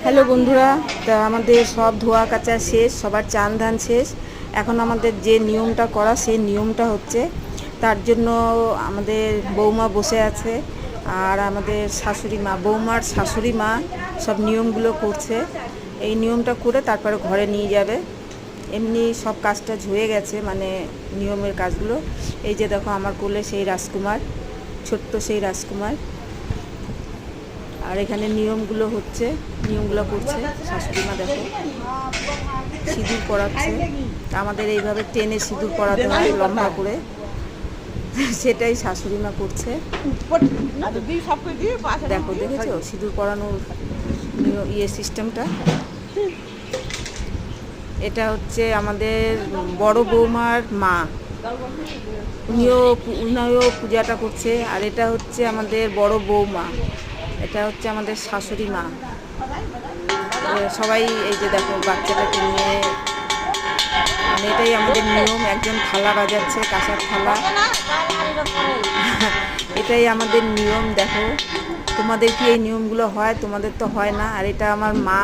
Hello বন্ধুরা, তা আমাদের সব ধোয়া কাচা শেষ, সবার চান ধান শেষ। এখন আমাদের যে নিয়মটা করা, সেই নিয়মটা হচ্ছে, তার জন্য আমাদের বৌমা বসে আছে আর আমাদের শাশুড়ি মা, বৌমার শাশুড়ি মা সব নিয়মগুলো করছে। এই নিয়মটা করে তারপরে ঘরে নিয়ে যাবে। এমনি সব কাজটা হয়ে গেছে, মানে নিয়মের কাজগুলো। এই যে দেখো আমার কোলে সেই রাজকুমার, ছোট্ট সেই রাজকুমার। আর এখানে নিয়মগুলো হচ্ছে, নিয়মগুলো করছে শাশুড়ি মা। দেখো সিঁদুর পরাচ্ছে, আমাদের এইভাবে টেনে সিঁদুর পরাতে হয় লম্বা করে, সেটাই শাশুড়ি মা করছে। দেখো, দেখেছো সিঁদুর পরানোর সিস্টেমটা। এটা হচ্ছে আমাদের বড় বৌমার মা, উনিও পূজাটা করছে। আর এটা হচ্ছে আমাদের বড় বৌমা, এটা হচ্ছে আমাদের শাশুড়ি মা। সবাই এই যে দেখো বাচ্চাটাকে নিয়ে, মানে এটাই আমাদের নিয়ম। একজন থালা বাজাচ্ছে, কাঁসার থালা, এটাই আমাদের নিয়ম। দেখো তোমাদের কি এই নিয়মগুলো হয়? তোমাদের তো হয় না। আর এটা আমার মা,